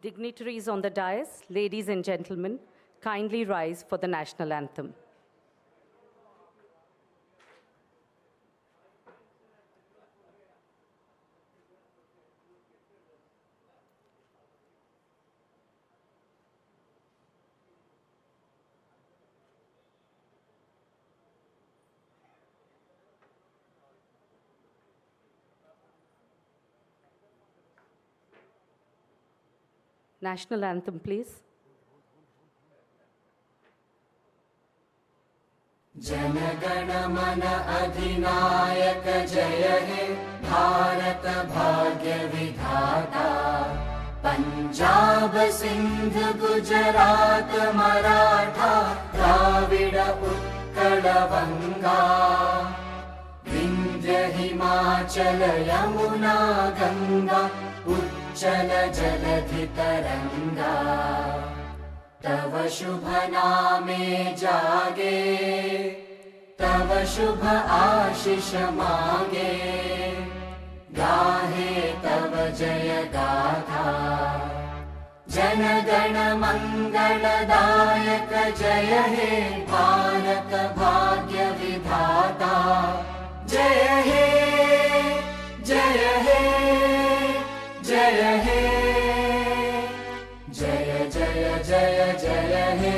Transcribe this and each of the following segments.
Dignitaries on the dais, ladies and gentlemen, kindly rise for the national anthem. National anthem, please. जनगण मन अधिनायक जय हे भारत भाग्य विधाता पंजाब सिंध गुजरात मराठा द्राविड उत्कल बंगा विंध्य हिमाचल यमुना गंगा उच्चल जलधि तरंगा तव शुभ नामे जागे तव शुभ आशीष मांगे गाहे तव जय गाथा जन गण मंगलदायक जय हे भारत भाग्य विधाता जय हे जय हे जय हे जय जय जय जय हे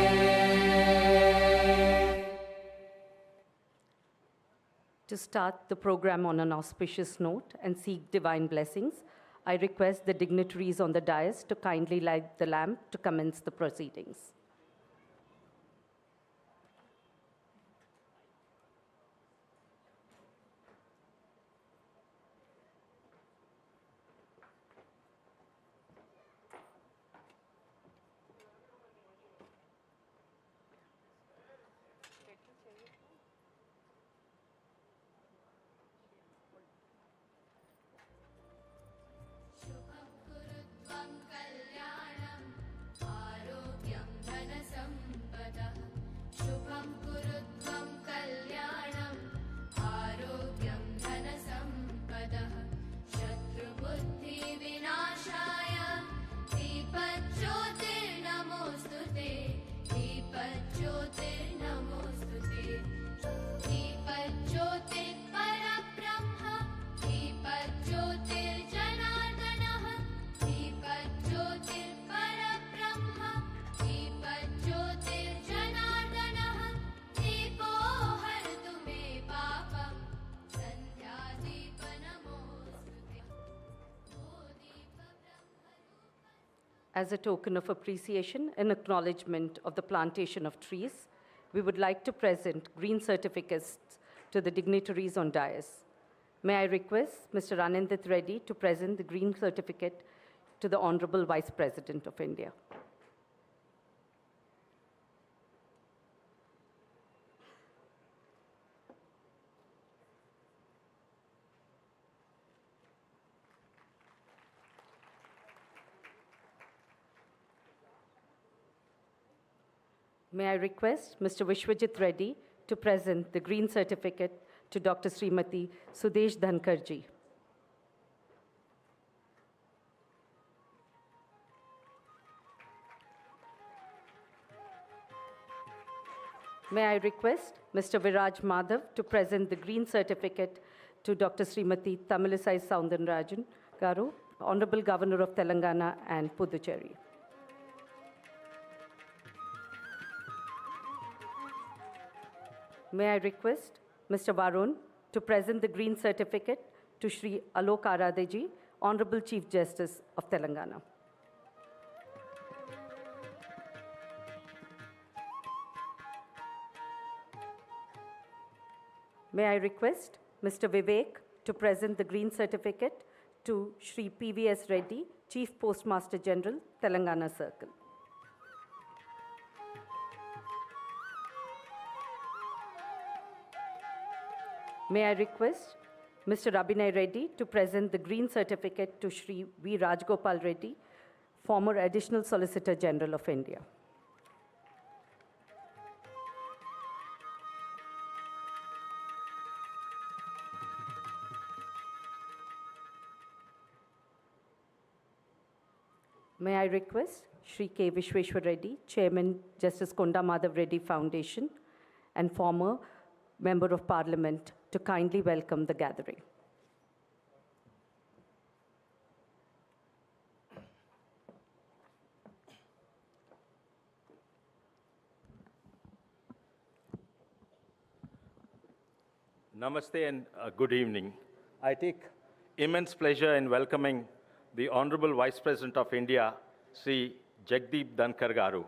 To start the program on an auspicious note and seek divine blessings, I request the dignitaries on the dais to kindly light the lamp to commence the proceedings. As a token of appreciation and acknowledgement of the plantation of trees, we would like to present green certificates to the dignitaries on dais. May I request Mr. Madhav Reddy to present the green certificate to the Honorable Vice President of India. May I request Mr. Vishwajit Reddy to present the green certificate to Dr. Srimati Sudesh Dhankar ji. May I request Mr. Viraj Madhav to present the green certificate to Dr. Srimati Tamilisai Soundararajan Garu, Honorable Governor of Telangana and Puducherry. May I request Mr. Varun to present the green certificate to Shri Alok Aradeji, Honorable Chief Justice of Telangana. May I request Mr. Vivek to present the green certificate to Shri P.V.S. Reddy, Chief Postmaster General, Telangana Circle. May I request Mr. Abhinay Reddy to present the green certificate to Shri V. Rajgopal Reddy, former Additional Solicitor General of India. May I request Shri K. Vishweshwar Reddy, Chairman, Justice Konda Madhav Reddy Foundation, and former Member of Parliament, to kindly welcome the gathering. Namaste and good evening. I take immense pleasure in welcoming the Honorable Vice President of India, Sri Jagdeep Dhankar Garu.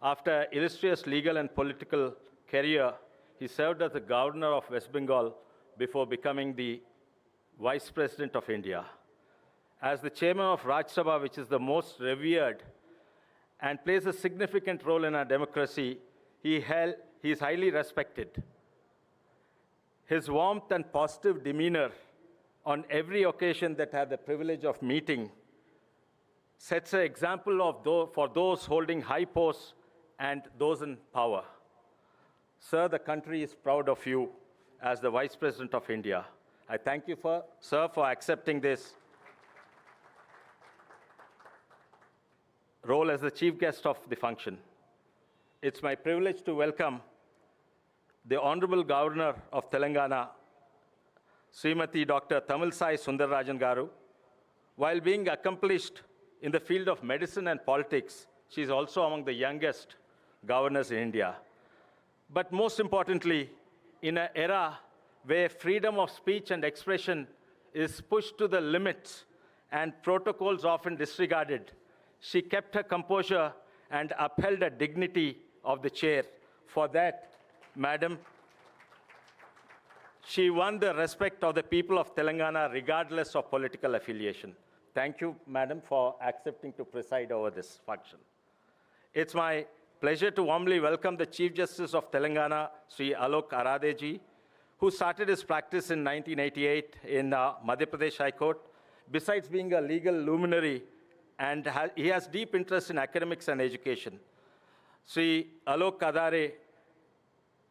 After an illustrious legal and political career, he served as the Governor of West Bengal before becoming the Vice President of India. As the Chairman of Rajya Sabha, which is the most revered and plays a significant role in our democracy, he is highly respected. His warmth and positive demeanor on every occasion that I had the privilege of meeting sets an example for those holding high posts and those in power. Sir, the country is proud of you as the Vice President of India. I thank you, sir, for accepting this role as the chief guest of the function. It's my privilege to welcome the Honorable Governor of Telangana, Srimati Dr. Tamilisai Sundararajan Garu. While being accomplished in the field of medicine and politics, she is also among the youngest governors in India. But most importantly, in an era where freedom of speech and expression is pushed to the limits and protocols often disregarded, she kept her composure and upheld the dignity of the chair. For that, Madam, she won the respect of the people of Telangana regardless of political affiliation. Thank you, Madam, for accepting to preside over this function. It's my pleasure to warmly welcome the Chief Justice of Telangana, Sri Alok Aradeji, who started his practice in 1988 in Madhya Pradesh High Court. Besides being a legal luminary, and he has deep interest in academics and education. Sri Alok Kadare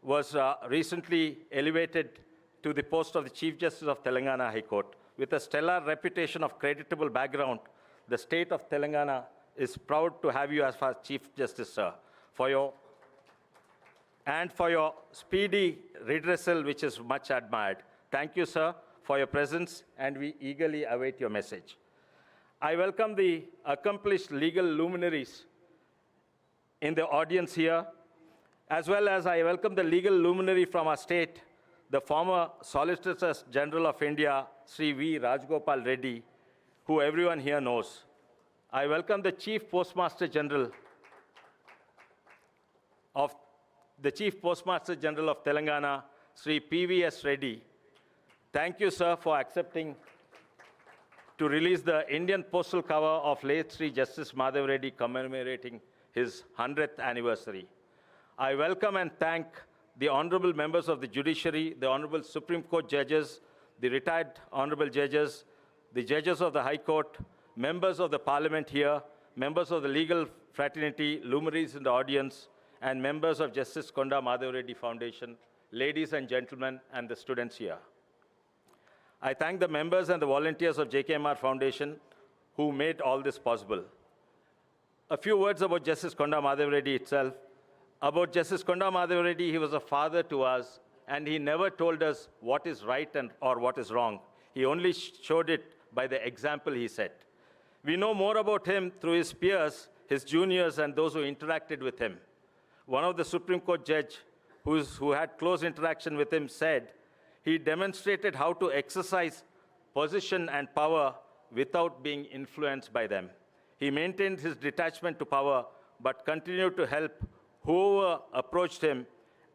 was recently elevated to the post of the Chief Justice of Telangana High Court. With a stellar reputation of creditable background, the state of Telangana is proud to have you as our Chief Justice, sir, for your speedy redressal, which is much admired. Thank you, sir, for your presence, and we eagerly await your message. I welcome the accomplished legal luminaries in the audience here, as well as I welcome the legal luminary from our state, the former Solicitor General of India, Sri V. Rajgopal Reddy, who everyone here knows. I welcome the Chief Postmaster General of Telangana, Sri P.V.S. Reddy. Thank you, sir, for accepting to release the Indian postal cover of late Sri Justice Madhav Reddy commemorating his 100th anniversary. I welcome and thank the honorable members of the judiciary, the honorable Supreme Court judges, the retired honorable judges, the judges of the High Court, members of the Parliament here, members of the legal fraternity, luminaries in the audience, and members of Justice Konda Madhav Reddy Foundation, ladies and gentlemen, and the students here. I thank the members and the volunteers of JKMR Foundation who made all this possible. A few words about Justice Konda Madhav Reddy itself. About Justice Konda Madhav Reddy, he was a father to us, and he never told us what is right or what is wrong. He only showed it by the example he set. We know more about him through his peers, his juniors, and those who interacted with him. One of the Supreme Court judge who had close interaction with him said, he demonstrated how to exercise position and power without being influenced by them. He maintained his detachment to power, but continued to help whoever approached him,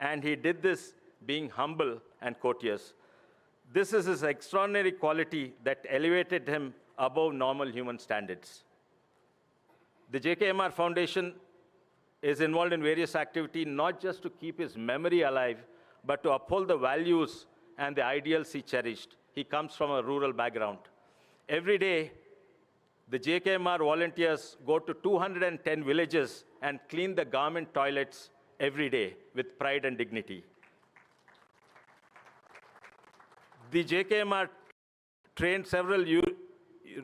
and he did this being humble and courteous. This is his extraordinary quality that elevated him above normal human standards. The JKMR Foundation is involved in various activities, not just to keep his memory alive, but to uphold the values and the ideals he cherished. He comes from a rural background. Every day, the JKMR volunteers go to 210 villages and clean the government toilets every day with pride and dignity. The JKMR trained several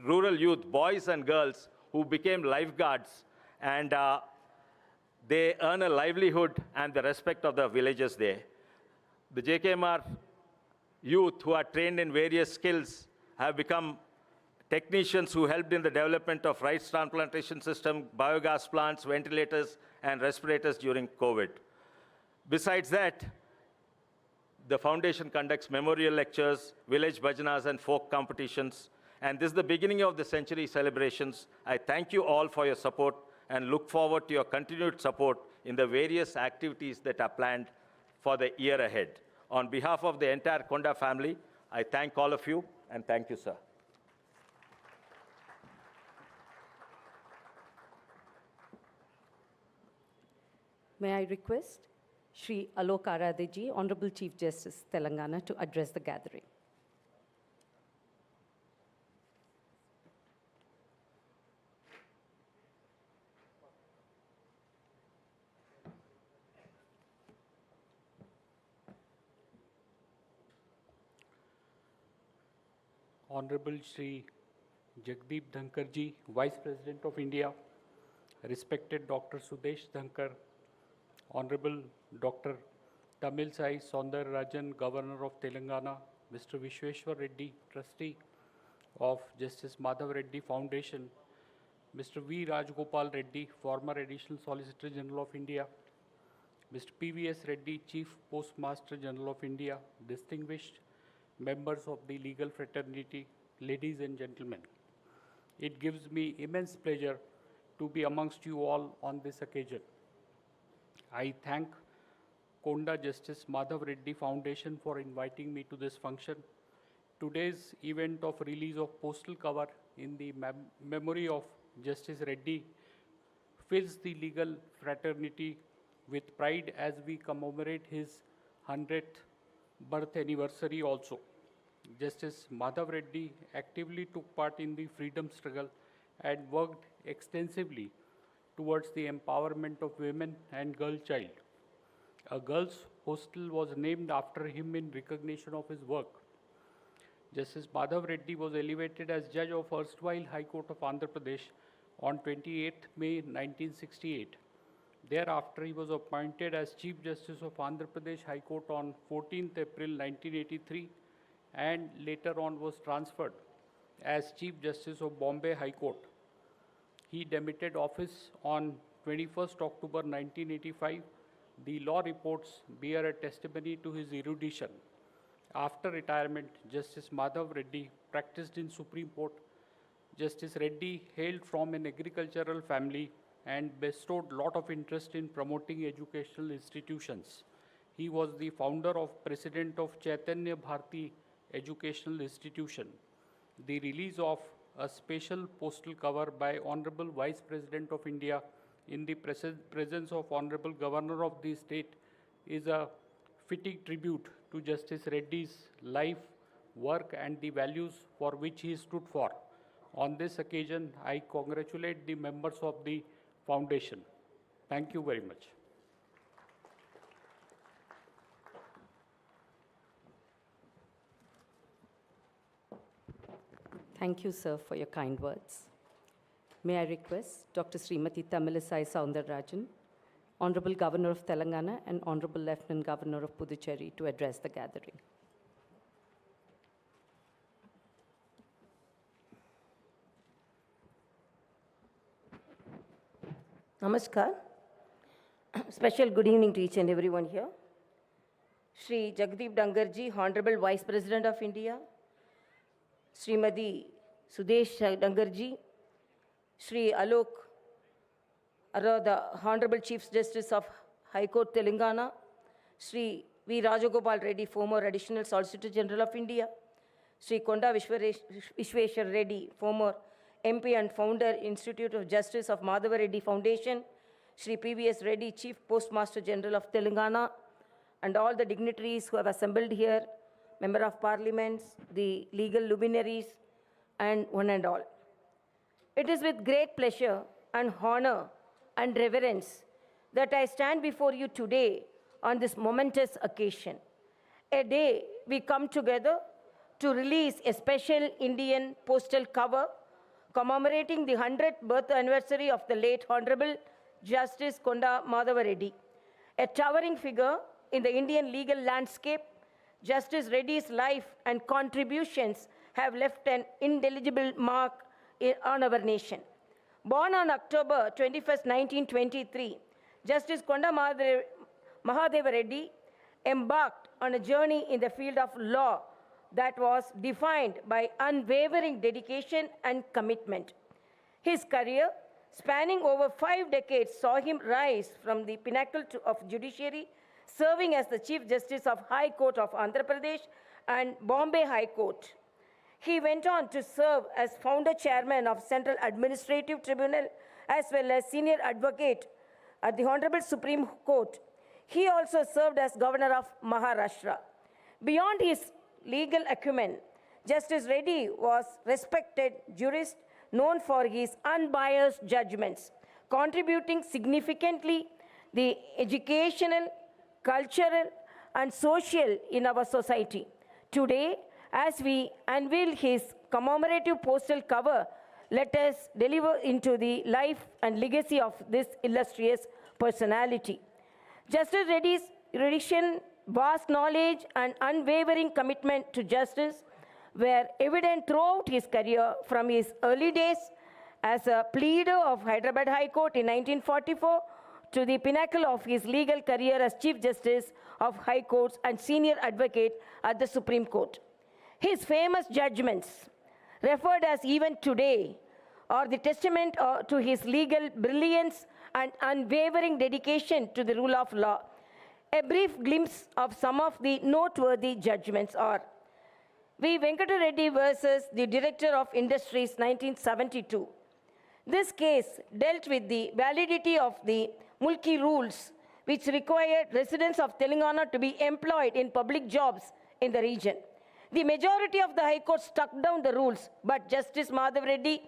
rural youth, boys and girls, who became lifeguards, and they earn a livelihood and the respect of the villagers there. The JKMR youth who are trained in various skills have become technicians who helped in the development of rice transplantation system, biogas plants, ventilators, and respirators during COVID. Besides that, the foundation conducts memorial lectures, village bhajanas, and folk competitions. And this is the beginning of the century celebrations. I thank you all for your support and look forward to your continued support in the various activities that are planned for the year ahead. On behalf of the entire Konda family, I thank all of you, and thank you, sir. May I request Shri Alok Aradeji, Honorable Chief Justice, Telangana, to address the gathering. Honorable Shri Jagdeep Dhankar ji, Vice President of India, respected Dr. Sudesh Dhankar, Honorable Dr. Tamil Sai Soundararajan, Governor of Telangana, Mr. Vishweshwar Reddy, Trustee of Justice Madhav Reddy Foundation, Mr. V. Rajgopal Reddy, former Additional Solicitor General of India, Mr. P.V.S. Reddy, Chief Postmaster General of India, distinguished members of the legal fraternity, ladies and gentlemen. It gives me immense pleasure to be amongst you all on this occasion. I thank Konda Justice Madhav Reddy Foundation for inviting me to this function. Today's event of release of postal cover in the memory of Justice Reddy fills the legal fraternity with pride as we commemorate his 100th birth anniversary also. Justice Madhav Reddy actively took part in the freedom struggle and worked extensively towards the empowerment of women and girl child. A girls' hostel was named after him in recognition of his work. Justice Madhav Reddy was elevated as judge of erstwhile High Court of Andhra Pradesh on 28 May 1968. Thereafter, he was appointed as Chief Justice of Andhra Pradesh High Court on 14 April 1983 and later on was transferred as Chief Justice of Bombay High Court. He demitted office on 21st October 1985. The law reports bear a testimony to his erudition. After retirement, Justice Madhav Reddy practiced in Supreme Court. Justice Reddy hailed from an agricultural family and bestowed lot of interest in promoting educational institutions. He was the founder of President of Chaitanya Bharati Educational Institution. The release of a special postal cover by Honorable Vice President of India in the presence of Honorable Governor of the state is a fitting tribute to Justice Reddy's life, work and the values for which he stood for. On this occasion, I congratulate the members of the foundation. Thank you very much. Thank you, sir, for your kind words. May I request Dr. Srimati Tamilisai Soundararajan, Honorable Governor of Telangana and Honorable Lieutenant Governor of Puducherry, to address the gathering. Namaskar. Special good evening to each and everyone here. Shri Jagdeep Dhankar ji, Honorable Vice President of India, Srimati Sudesh Dhankar ji, Shri Alok, the Honorable Chief Justice of High Court Telangana, Shri V. Rajagopal Reddy, former Additional Solicitor General of India, Shri Konda Vishweshwar Reddy, former MP and founder Institute of Justice of Madhav Reddy Foundation, Shri P.V.S. Reddy, Chief Postmaster General of Telangana, and all the dignitaries who have assembled here, Member of Parliaments, the legal luminaries, and one and all. It is with great pleasure and honor and reverence that I stand before you today on this momentous occasion. A day we come together to release a special Indian postal cover commemorating the 100th birth anniversary of the late Honorable Justice Konda Madhav Reddy. A towering figure in the Indian legal landscape, Justice Reddy's life and contributions have left an indelible mark on our nation. Born on October 21, 1923, Justice Konda Madhav Reddy embarked on a journey in the field of law that was defined by unwavering dedication and commitment. His career, spanning over 5 decades, saw him rise from the pinnacle of judiciary, serving as the Chief Justice of High Court of Andhra Pradesh and Bombay High Court. He went on to serve as founder chairman of Central Administrative Tribunal as well as senior advocate at the Honorable Supreme Court. He also served as governor of Maharashtra. Beyond his legal acumen, Justice Reddy was respected jurist known for his unbiased judgments, contributing significantly the educational, cultural, and social in our society. Today, as we unveil his commemorative postal cover, let us delve into the life and legacy of this illustrious personality. Justice Reddy's erudition, vast knowledge, and unwavering commitment to justice were evident throughout his career, from his early days as a pleader of Hyderabad High Court in 1944 to the pinnacle of his legal career as Chief Justice of High Courts and senior advocate at the Supreme Court. His famous judgments, referred as even today, are the testament to his legal brilliance and unwavering dedication to the rule of law. A brief glimpse of some of the noteworthy judgments are: V. Venkata Reddy versus the Director of Industries, 1972. This case dealt with the validity of the Mulki rules, which required residents of Telangana to be employed in public jobs in the region. The majority of the High Court struck down the rules, but Justice Madhav Reddy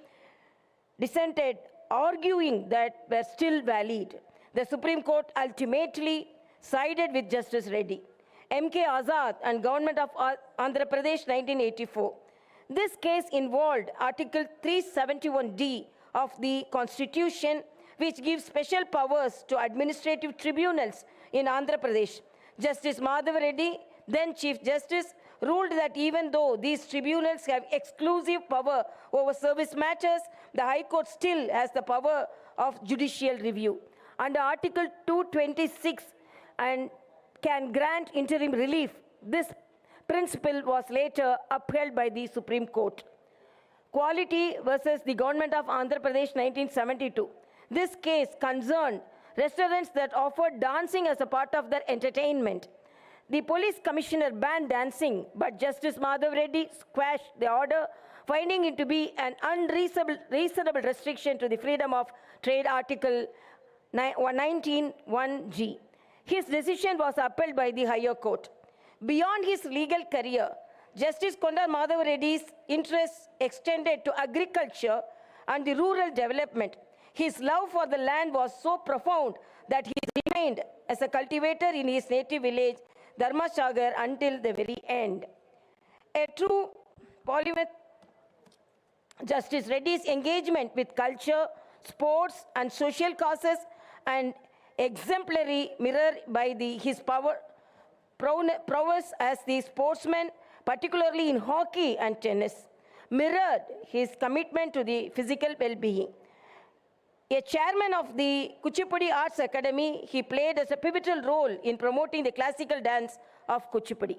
dissented, arguing that were still valid. The Supreme Court ultimately sided with Justice Reddy. M.K. Azad and Government of Andhra Pradesh, 1984. This case involved Article 371D of the Constitution, which gives special powers to administrative tribunals in Andhra Pradesh. Justice Madhav Reddy, then Chief Justice, ruled that even though these tribunals have exclusive power over service matters, the High Court still has the power of judicial review. Under Article 226 and can grant interim relief, this principle was later upheld by the Supreme Court. Quality versus the Government of Andhra Pradesh, 1972. This case concerned restaurants that offered dancing as a part of their entertainment. The police commissioner banned dancing, but Justice Madhav Reddy squashed the order, finding it to be an unreasonable restriction to the freedom of trade, Article 191G. His decision was upheld by the higher court. Beyond his legal career, Justice Konda Madhav Reddy's interests extended to agriculture and the rural development. His love for the land was so profound that he remained as a cultivator in his native village, Dharmasagar, until the very end. A true polymath, Justice Reddy's engagement with culture, sports, and social causes, and exemplary mirror by his prowess as the sportsman, particularly in hockey and tennis, mirrored his commitment to the physical well-being. A chairman of the Kuchipudi Arts Academy, he played as a pivotal role in promoting the classical dance of Kuchipudi.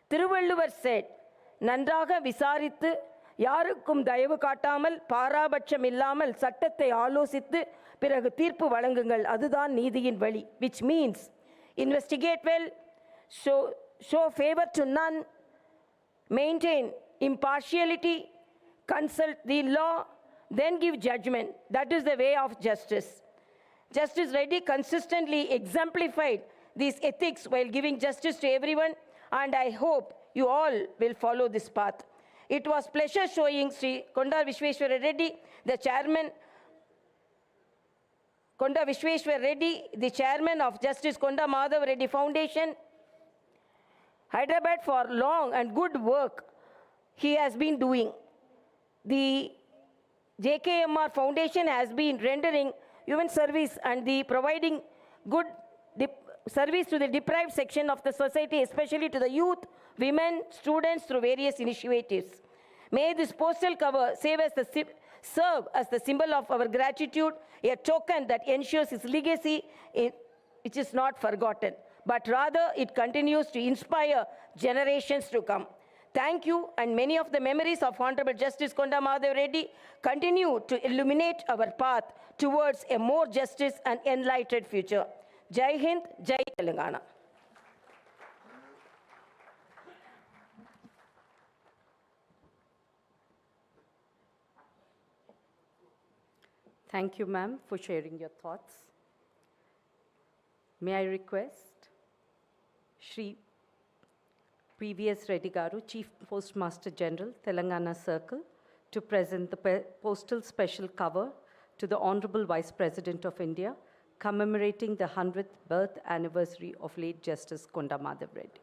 Thiruvalluvar said, "Nandraga visaritthu, யாருக்கும் தயவு காட்டாமல் பாராபட்சம் இல்லாமல் சட்டத்தை ஆலோசித்து பிறகு தீர்ப்பு வழங்குங்கள், அதுதான் நீதியின் வழி," which means investigate well, show favor to none, maintain impartiality, consult the law, then give judgment. That is the way of justice. Justice Reddy consistently exemplified these ethics while giving justice to everyone, and I hope you all will follow this path. It was pleasure showing Sri Konda Vishweshwara Reddy, the chairman, Konda Vishweshwara Reddy, the chairman of Justice Konda Madhav Reddy Foundation, Hyderabad, for long and good work he has been doing. The JKMR Foundation has been rendering human service and the providing good service to the deprived section of the society, especially to the youth, women, students through various initiatives. May this postal cover serve as the symbol of our gratitude, a token that ensures his legacy which is not forgotten, but rather it continues to inspire generations to come. Thank you, and many of the memories of Honorable Justice Konda Madhav Reddy continue to illuminate our path towards a more justice and enlightened future. Jai Hind, Jai Telangana. Thank you, ma'am, for sharing your thoughts. May I request Shri PVS Reddy Garu, Chief Postmaster General, Telangana Circle, to present the postal special cover to the Honorable Vice President of India, commemorating the 100th birth anniversary of late Justice Konda Madhav Reddy.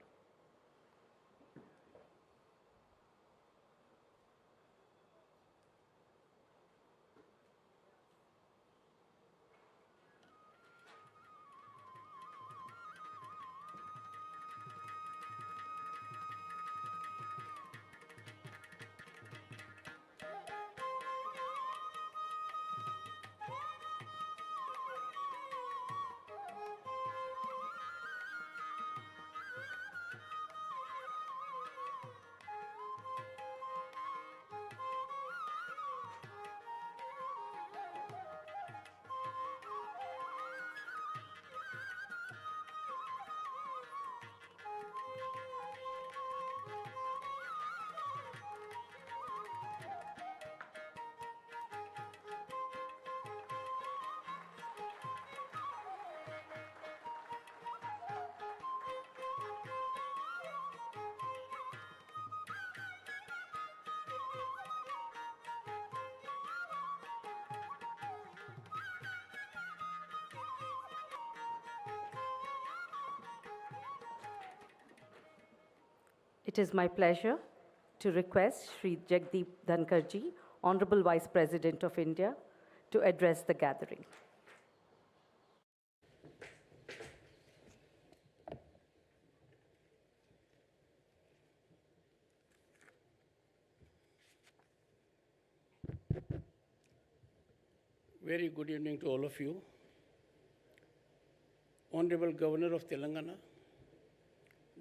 It is my pleasure to request Shri Jagdeep Dhankar ji, Honorable Vice President of India, to address the gathering. Very good evening to all of you. Honorable Governor of Telangana,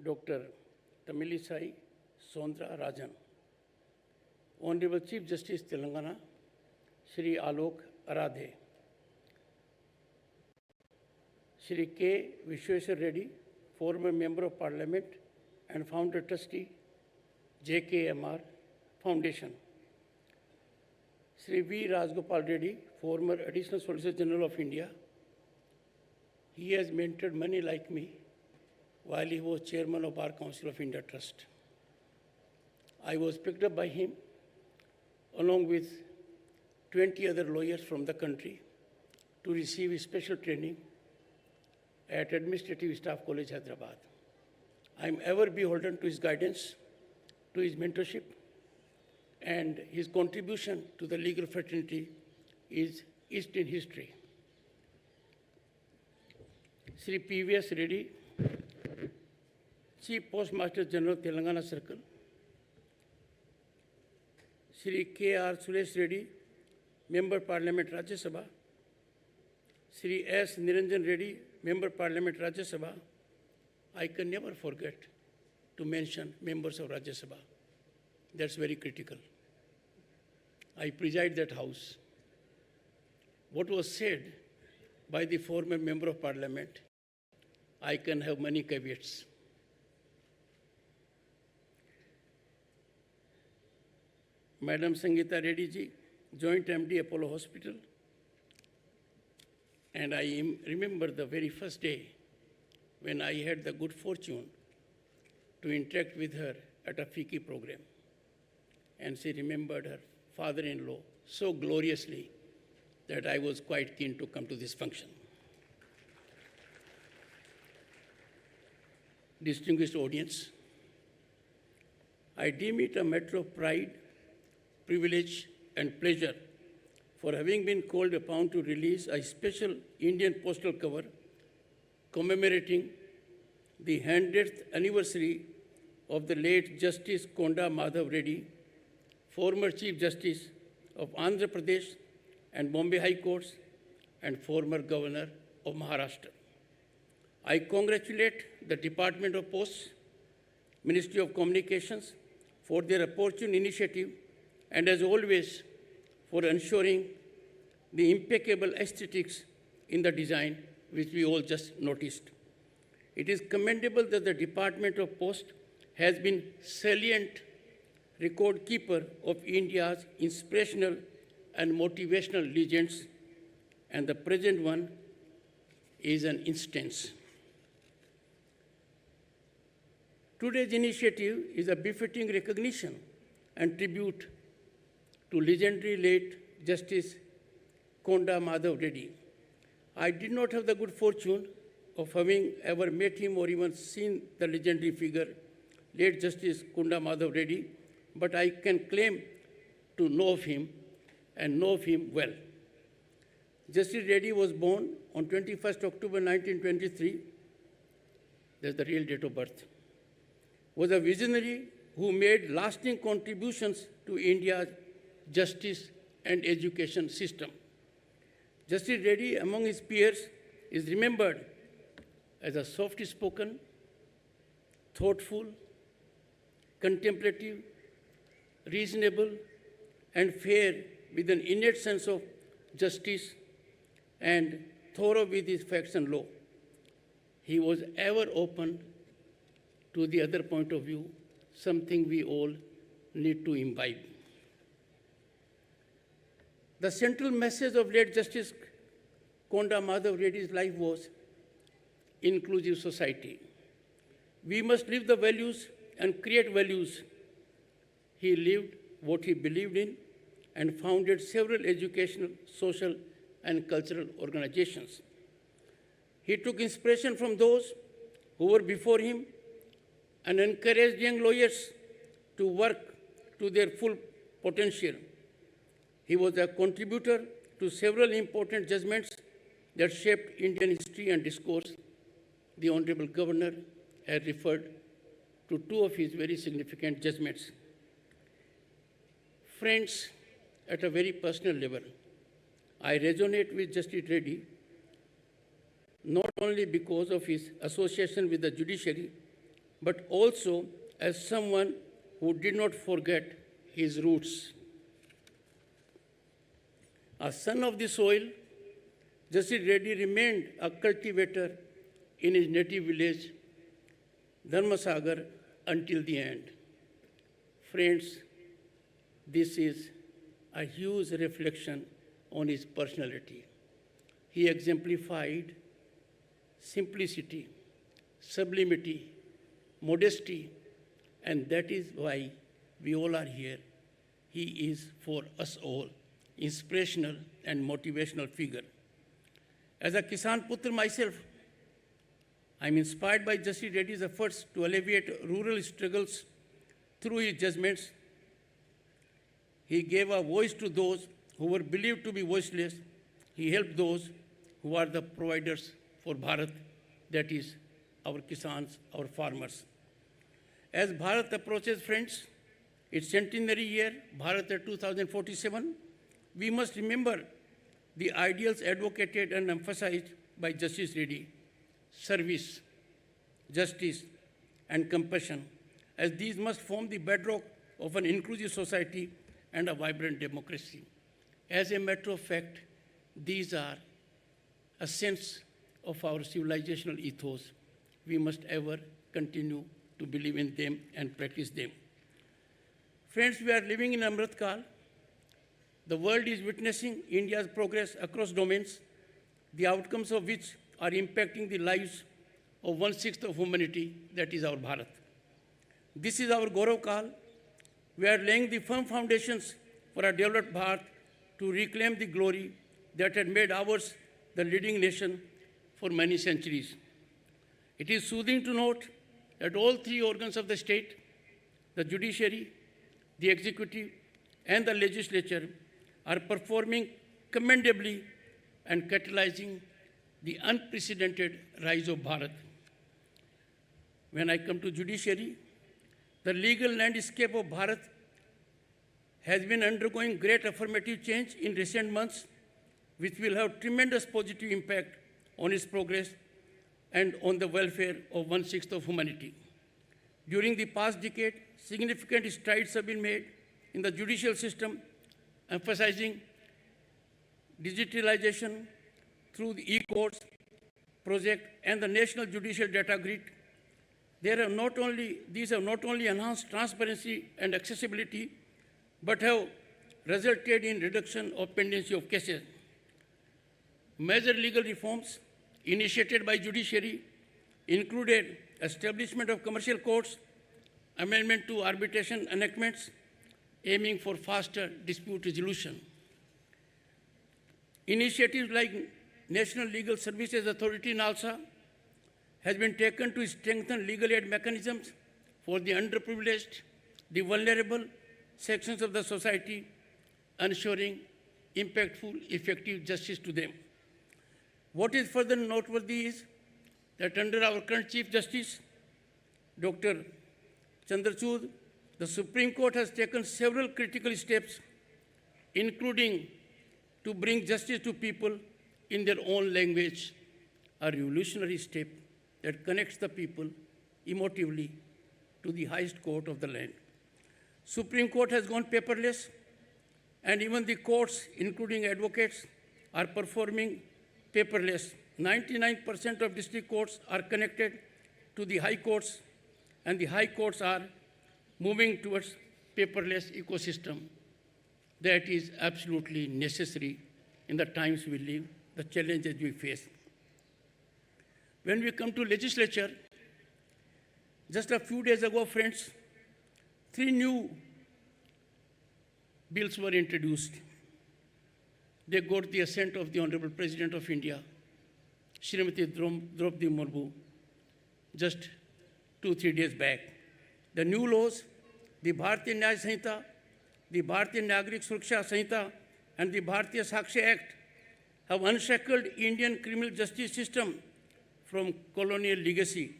Dr. Tamilisai Sondra Rajan. Honorable Chief Justice Telangana, Shri Alok Aradhe. Shri K. Vishweswar Reddy, former Member of Parliament and Founder Trustee, JKMR Foundation. Shri V. Rajgopal Reddy, former Additional Solicitor General of India. He has mentored many like me while he was Chairman of Bar Council of India Trust. I was picked up by him along with 20 other lawyers from the country to receive special training at Administrative Staff College, Hyderabad. I am ever beholden to his guidance, to his mentorship, and his contribution to the legal fraternity is etched in history. Shri PVS Reddy, Chief Postmaster General, Telangana Circle. Shri K.R. Suresh Reddy, Member Parliament, Rajya Sabha. Shri S. Niranjan Reddy, Member Parliament, Rajya Sabha. I can never forget to mention members of Rajya Sabha. That's very critical. I preside that house. What was said by the former Member of Parliament, I can have many caveats. Madam Sangeeta Reddy ji, Joint MD, Apollo Hospital. And I remember the very first day when I had the good fortune to interact with her at a FICCI program. And she remembered her father-in-law so gloriously that I was quite keen to come to this function. Distinguished audience, I deem it a matter of pride, privilege, and pleasure for having been called upon to release a special Indian postal cover commemorating the 100th anniversary of the late Justice Konda Madhav Reddy, former Chief Justice of Andhra Pradesh and Bombay High Courts and former Governor of Maharashtra. I congratulate the Department of Posts, Ministry of Communications for their opportune initiative and, as always, for ensuring the impeccable aesthetics in the design which we all just noticed. It is commendable that the Department of Post has been salient record keeper of India's inspirational and motivational legends, and the present one is an instance. Today's initiative is a befitting recognition and tribute to legendary late Justice Konda Madhav Reddy. I did not have the good fortune of having ever met him or even seen the legendary figure, late Justice Konda Madhav Reddy, but I can claim to know of him and know of him well. Justice Reddy was born on 21st October 1923, that's the real date of birth, was a visionary who made lasting contributions to India's justice and education system. Justice Reddy, among his peers, is remembered as a soft-spoken, thoughtful, contemplative, reasonable, and fair, with an innate sense of justice and thorough with his facts and law. He was ever open to the other point of view, something we all need to imbibe. The central message of late Justice Konda Madhav Reddy's life was inclusive society. We must live the values and create values. He lived what he believed in and founded several educational, social, and cultural organizations. He took inspiration from those who were before him and encouraged young lawyers to work to their full potential. He was a contributor to several important judgments that shaped Indian history and discourse. The Honorable Governor has referred to two of his very significant judgments. Friends, at a very personal level, I resonate with Justice Reddy not only because of his association with the judiciary, but also as someone who did not forget his roots. A son of the soil, Justice Reddy remained a cultivator in his native village, Dharmasagar, until the end. Friends, this is a huge reflection on his personality. He exemplified simplicity, sublimity, modesty, and that is why we all are here. He is, for us all, inspirational and motivational figure. As a Kisan Putra myself, I am inspired by Justice Reddy's efforts to alleviate rural struggles through his judgments. He gave a voice to those who were believed to be voiceless. He helped those who are the providers for Bharat, that is, our Kisans, our farmers. As Bharat approaches, friends, its centenary year, Bharat at 2047, we must remember the ideals advocated and emphasized by Justice Reddy: service, justice, and compassion, as these must form the bedrock of an inclusive society and a vibrant democracy. As a matter of fact, these are a sense of our civilizational ethos. We must ever continue to believe in them and practice them. Friends, we are living in Amrit Kal. The world is witnessing India's progress across domains, the outcomes of which are impacting the lives of 1/6 of humanity, that is our Bharat. This is our Gaurav Kal. We are laying the firm foundations for a developed Bharat to reclaim the glory that had made ours the leading nation for many centuries. It is soothing to note that all three organs of the state, the judiciary, the executive, and the legislature, are performing commendably and catalyzing the unprecedented rise of Bharat. When I come to judiciary, the legal landscape of Bharat has been undergoing great affirmative change in recent months, which will have tremendous positive impact on its progress and on the welfare of 1/6 of humanity. During the past decade, significant strides have been made in the judicial system, emphasizing digitalization through the e-courts project and the National Judicial Data Grid. These have not only enhanced transparency and accessibility, but have resulted in reduction of pendency of cases. Major legal reforms initiated by judiciary included establishment of commercial courts, amendment to arbitration enactments, aiming for faster dispute resolution. Initiatives like National Legal Services Authority (NALSA) has been taken to strengthen legal aid mechanisms for the underprivileged, the vulnerable sections of the society, ensuring impactful, effective justice to them. What is further noteworthy is that under our current Chief Justice, Dr. Chandrachud, the Supreme Court has taken several critical steps, including to bring justice to people in their own language, a revolutionary step that connects the people emotively to the highest court of the land. Supreme Court has gone paperless, and even the courts, including advocates, are performing paperless. 99% of district courts are connected to the high courts, and the high courts are moving towards paperless ecosystem. That is absolutely necessary in the times we live, the challenges we face. When we come to legislature, just a few days ago, friends, 3 new bills were introduced. They got the assent of the Honorable President of India, Srimati Draupadi Murmu, just 2-3 days back. The new laws, the Bharatiya Nyaya Sanhita, the Bharatiya Nagrik Suraksha Sanhita, and the Bharatiya Sakshi Act have unshackled Indian criminal justice system from colonial legacy,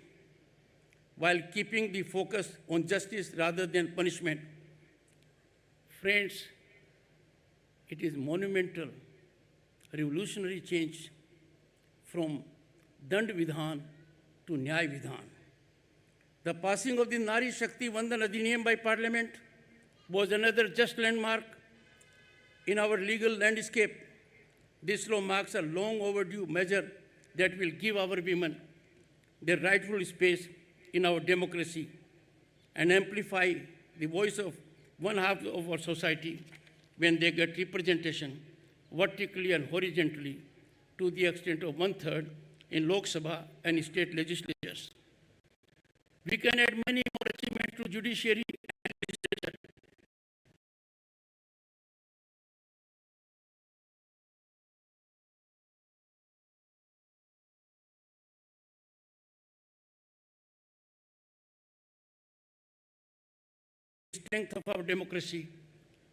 while keeping the focus on justice rather than punishment. Friends, it is monumental, revolutionary change from Dand Vidhan to Nyay Vidhan. The passing of the Nari Shakti Vandan Adhiniyam by Parliament was another just landmark in our legal landscape. This law marks a long overdue measure that will give our women their rightful space in our democracy and amplify the voice of one half of our society when they get representation vertically and horizontally to the extent of 1/3 in Lok Sabha and state legislatures. We can add many more achievements to judiciary and legislature. Strength of our democracy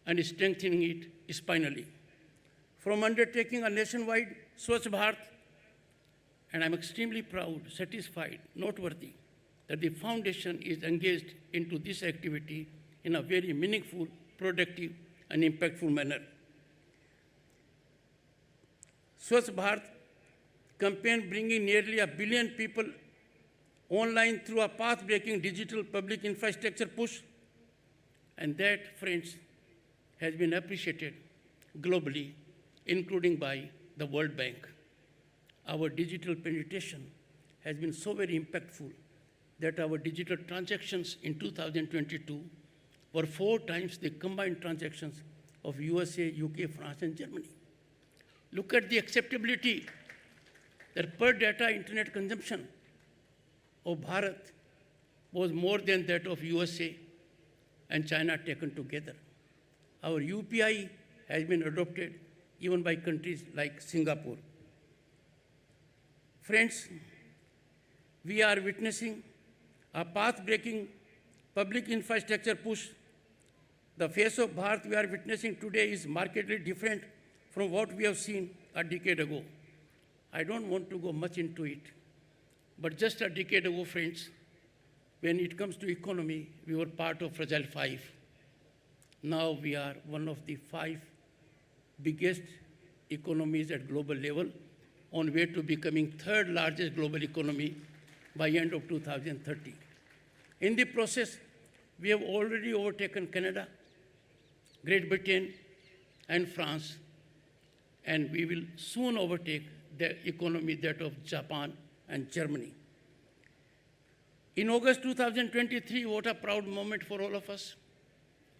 and strengthening it spinally. From undertaking a nationwide Swachh Bharat, and I'm extremely proud, satisfied, noteworthy that the foundation is engaged into this activity in a very meaningful, productive, and impactful manner. Swachh Bharat campaign bringing nearly 1 billion people online through a path-breaking digital public infrastructure push, and that, friends, has been appreciated globally, including by the World Bank. Our digital penetration has been so very impactful that our digital transactions in 2022 were 4 times the combined transactions of USA, UK, France, and Germany. Look at the acceptability that per data internet consumption of Bharat was more than that of USA and China taken together. Our UPI has been adopted even by countries like Singapore. Friends, we are witnessing a path-breaking public infrastructure push. The face of Bharat we are witnessing today is markedly different from what we have seen a decade ago. I don't want to go much into it, but just a decade ago, friends, when it comes to economy, we were part of Fragile Five. Now we are one of the 5 biggest economies at global level, on way to becoming 3rd largest global economy by end of 2030. In the process, we have already overtaken Canada, Great Britain, and France, and we will soon overtake the economy that of Japan and Germany. In August 2023, what a proud moment for all of us.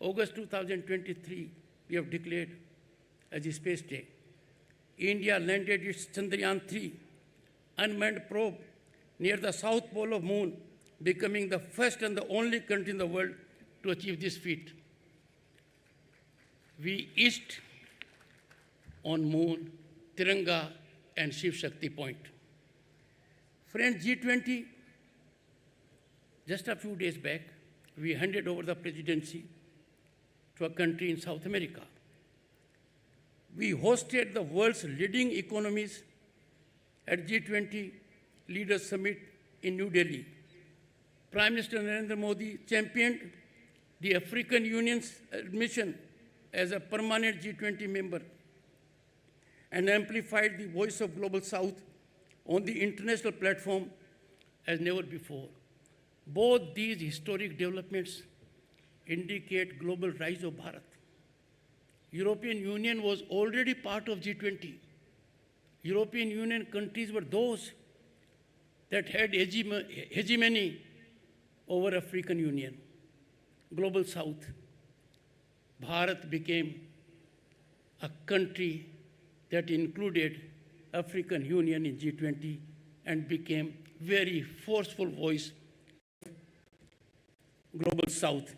August 2023, we have declared as a space day. India landed its Chandrayaan-3 unmanned probe near the south pole of Moon, becoming the first and the only country in the world to achieve this feat. We east on Moon, Tiranga, and Shiv Shakti Point. Friends, G20, just a few days back, we handed over the presidency to a country in South America. We hosted the world's leading economies at G20 Leaders Summit in New Delhi. Prime Minister Narendra Modi championed the African Union's admission as a permanent G20 member and amplified the voice of Global South on the international platform as never before. Both these historic developments indicate global rise of Bharat. European Union was already part of G20. European Union countries were those that had hegemony over African Union. Global South. Bharat became a country that included African Union in G20 and became very forceful voice of Global South.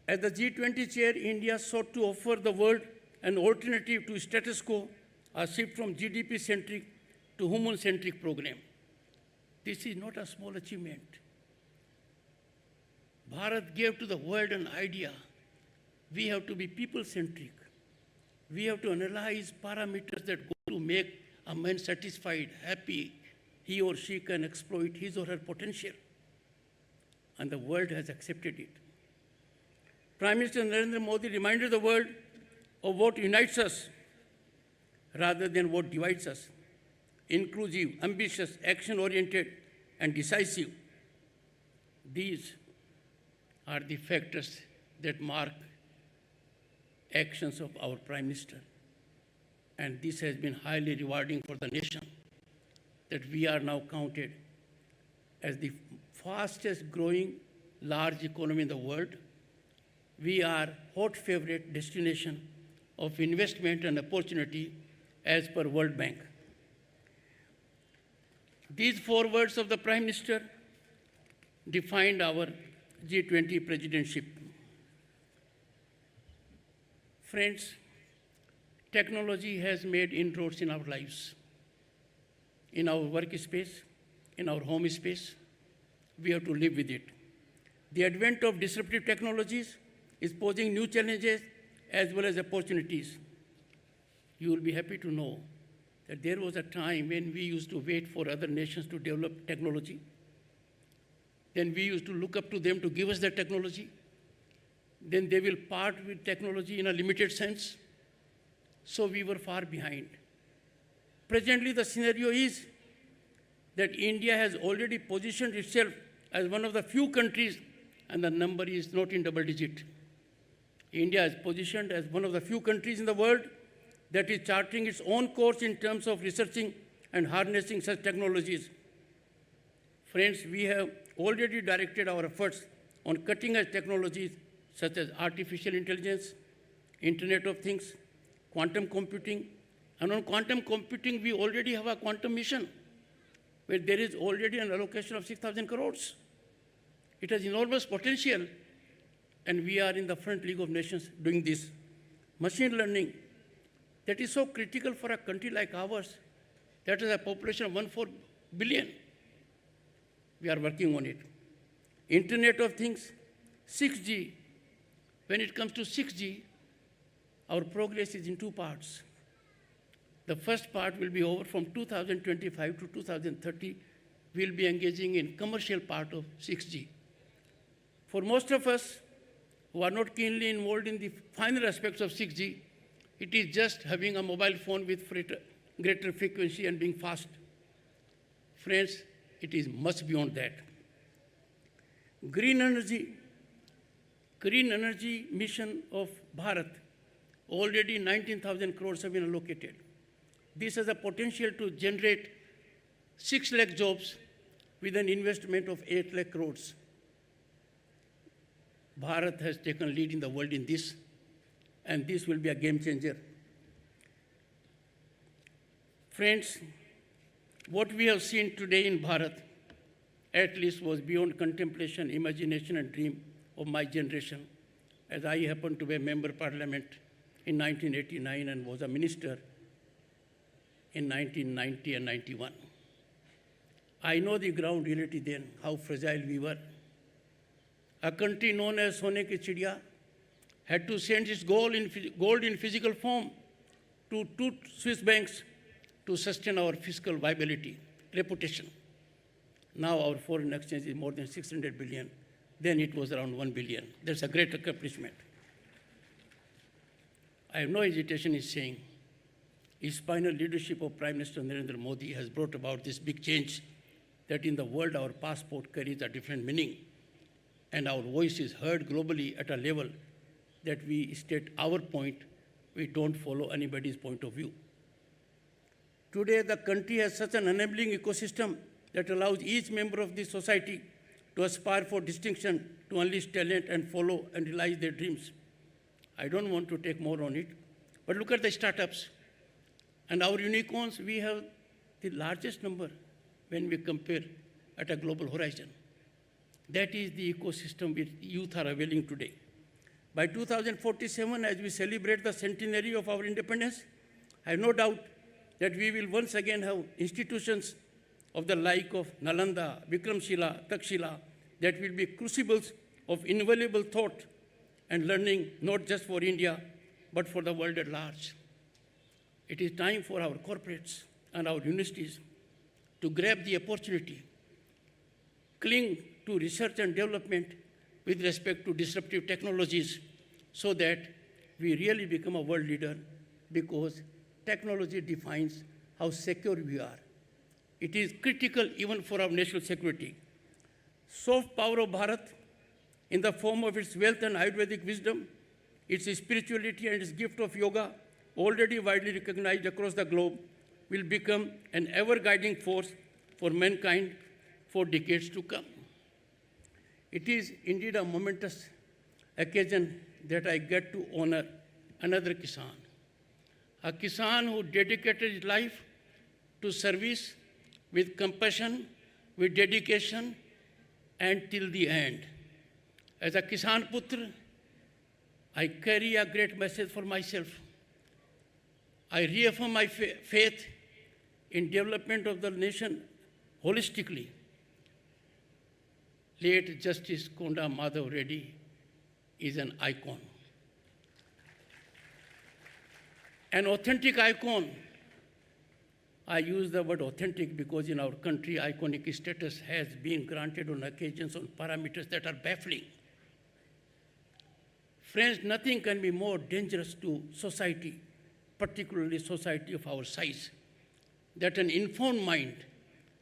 As the G20 chair, India sought to offer the world an alternative to status quo, a shift from GDP-centric to human-centric program. This is not a small achievement. Bharat gave to the world an idea. We have to be people-centric. We have to analyze parameters that go to make a man satisfied, happy. He or she can exploit his or her potential. And the world has accepted it. Prime Minister Narendra Modi reminded the world of what unites us rather than what divides us. Inclusive, ambitious, action-oriented, and decisive. These are the factors that mark actions of our Prime Minister. And this has been highly rewarding for the nation, that we are now counted as the fastest growing large economy in the world. We are hot favorite destination of investment and opportunity as per World Bank. These 4 words of the Prime Minister defined our G20 presidentship. Friends, technology has made inroads in our lives, in our workspace, in our home space. We have to live with it. The advent of disruptive technologies is posing new challenges as well as opportunities. You will be happy to know that there was a time when we used to wait for other nations to develop technology. Then we used to look up to them to give us the technology. Then they will part with technology in a limited sense. So we were far behind. Presently, the scenario is that India has already positioned itself as one of the few countries, and the number is not in double digit. India is positioned as one of the few countries in the world that is charting its own course in terms of researching and harnessing such technologies. Friends, we have already directed our efforts on cutting-edge technologies such as artificial intelligence, Internet of Things, quantum computing. And on quantum computing, we already have a quantum mission where there is already an allocation of 6,000 crores. It has enormous potential, and we are in the front league of nations doing this. Machine learning, that is so critical for a country like ours, that has a population of 1.4 billion. We are working on it. Internet of Things, 6G. When it comes to 6G, Our progress is in two parts. The first part will be over from 2025 to 2030. We'll be engaging in commercial part of 6G. For most of us who are not keenly involved in the final aspects of 6G, it is just having a mobile phone with greater frequency and being fast. Friends, it is much beyond that. Green energy mission of Bharat, already 19,000 crores have been allocated. This has a potential to generate 6 lakh jobs with an investment of 8 lakh crores. Bharat has taken lead in the world in this, and this will be a game changer. Friends, what we have seen today in Bharat, at least was beyond contemplation, imagination, and dream of my generation, as I happened to be a member of parliament in 1989 and was a minister in 1990 and 91. I know the ground reality then, how fragile we were. A country known as Sone Ki Chidiya had to send its gold in physical form to 2 Swiss banks to sustain our fiscal viability, reputation. Now our foreign exchange is more than 600 billion. Then it was around 1 billion. That's a great accomplishment. I have no hesitation in saying his final leadership of Prime Minister Narendra Modi has brought about this big change that in the world our passport carries a different meaning and our voice is heard globally at a level that we state our point, we don't follow anybody's point of view. Today, the country has such an enabling ecosystem that allows each member of the society to aspire for distinction, to unleash talent and follow and realize their dreams. I don't want to take more on it, but look at the startups. And our unicorns, we have the largest number when we compare at a global horizon. That is the ecosystem which youth are availing today. By 2047, as we celebrate the centenary of our independence, I have no doubt that we will once again have institutions of the like of Nalanda, Vikramshila, Takshila, that will be crucibles of invaluable thought and learning, not just for India, but for the world at large. It is time for our corporates and our universities to grab the opportunity, cling to research and development with respect to disruptive technologies so that we really become a world leader, because technology defines how secure we are. It is critical even for our national security. Soft power of Bharat, in the form of its wealth and Ayurvedic wisdom, its spirituality and its gift of yoga, already widely recognized across the globe, will become an ever-guiding force for mankind for decades to come. It is indeed a momentous occasion that I get to honor another Kisan, a Kisan who dedicated his life to service with compassion, with dedication, and till the end. As a Kisan Putra, I carry a great message for myself. I reaffirm my faith in development of the nation holistically. Late Justice Konda Madhav Reddy is an icon. An authentic icon. I use the word authentic because in our country, iconic status has been granted on occasions on parameters that are baffling. Friends, nothing can be more dangerous to society, particularly society of our size, that an informed mind,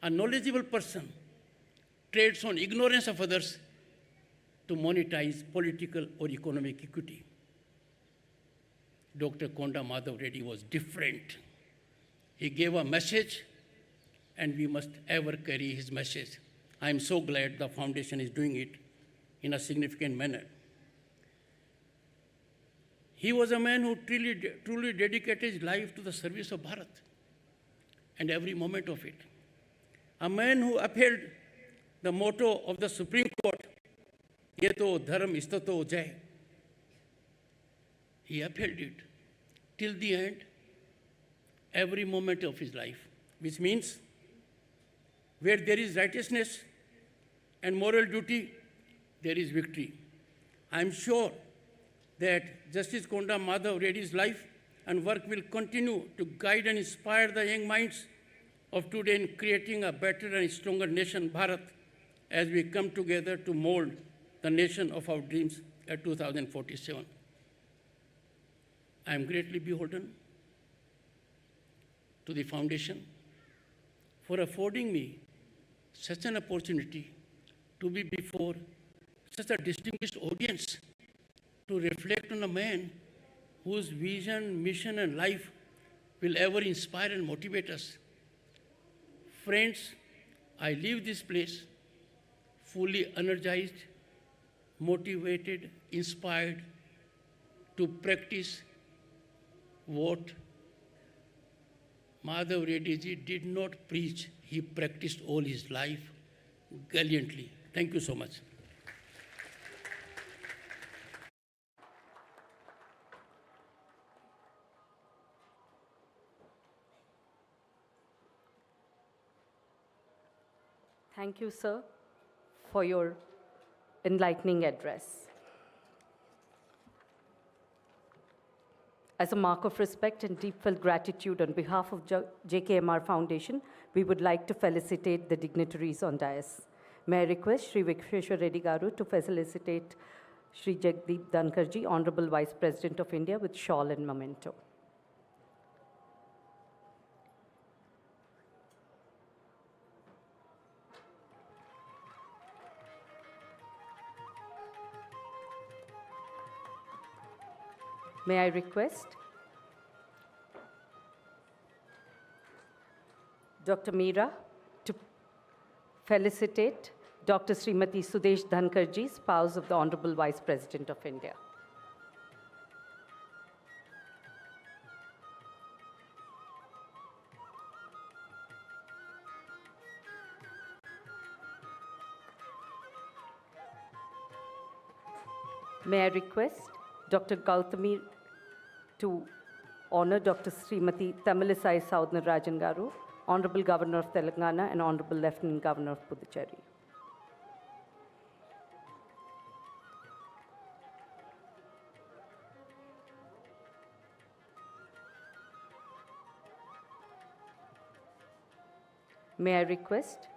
a knowledgeable person, trades on ignorance of others to monetize political or economic equity. Dr. Konda Madhav Reddy was different. He gave a message, and we must ever carry his message. I am so glad the foundation is doing it in a significant manner. He was a man who truly dedicated his life to the service of Bharat and every moment of it. A man who upheld the motto of the Supreme Court, Yeto Dharam Istato Jai. He upheld it till the end, every moment of his life, which means where there is righteousness and moral duty, there is victory. I am sure that Justice Konda Madhav Reddy's life and work will continue to guide and inspire the young minds of today in creating a better and stronger nation, Bharat, as we come together to mold the nation of our dreams at 2047. I am greatly beholden to the foundation for affording me such an opportunity to be before such a distinguished audience to reflect on a man whose vision, mission, and life will ever inspire and motivate us. Friends, I leave this place fully energized, motivated, inspired to practice what Madhav Reddy ji did not preach, he practiced all his life gallantly. Thank you so much. Thank you, sir, for your enlightening address. As a mark of respect and deep-felt gratitude on behalf of JKMR Foundation, we would like to felicitate the dignitaries on dais. May I request Shri Vikreshwar Reddy Garu to felicitate Shri Jagdeep Dhankar ji, Honorable Vice President of India, with shawl and memento. May I request Dr. Meera to felicitate Dr. Srimati Sudesh Dhankar ji, spouse of the Honorable Vice President of India. May I request Dr. Gautami to honor Dr. Srimati Tamilisai Soundarajan Garu, Honorable Governor of Telangana and Honorable Lieutenant Governor of Puducherry. May I request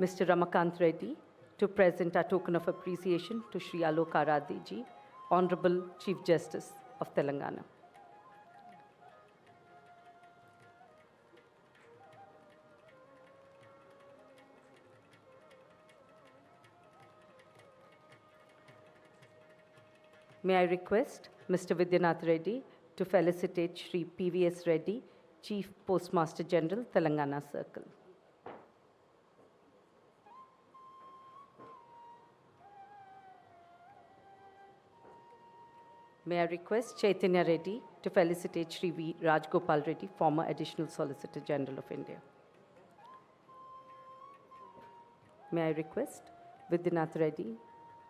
Mr. Ramakant Reddy to present a token of appreciation to Shri Alok Aradhi ji, Honorable Chief Justice of Telangana. May I request Mr. Vidyanath Reddy to felicitate Shri PVS Reddy, Chief Postmaster General, Telangana Circle. May I request Chaitanya Reddy to felicitate Shri V. Rajgopal Reddy, former Additional Solicitor General of India. May I request Vidyanath Reddy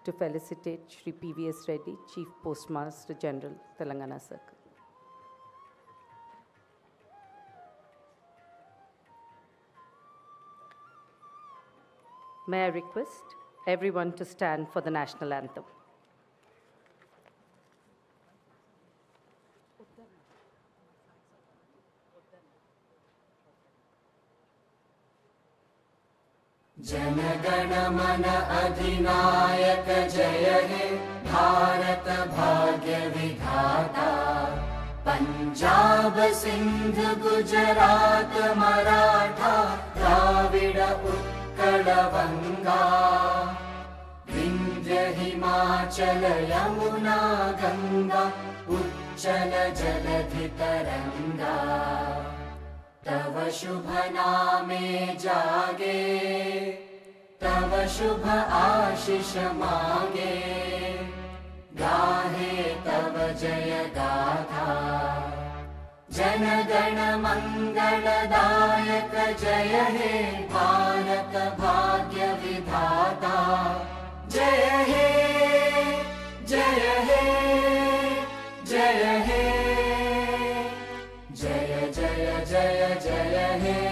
to felicitate Shri PVS Reddy, Chief Postmaster General, Telangana Circle. May I request everyone to stand for the national anthem. जनगण मन अधिनायक जय हे भारत भाग्य विधाता पंजाब सिंध गुजरात मराठा द्राविड उत्कल बंगा विंध्य हिमाचल यमुना गंगा उच्चल जलधि तरंगा तव शुभ नामे जागे तव शुभ आशीष मांगे गाहे तव जय गाथा जन गण मंगलदायक जय हे भारत भाग्य विधाता जय हे जय हे जय हे जय जय जय जय हे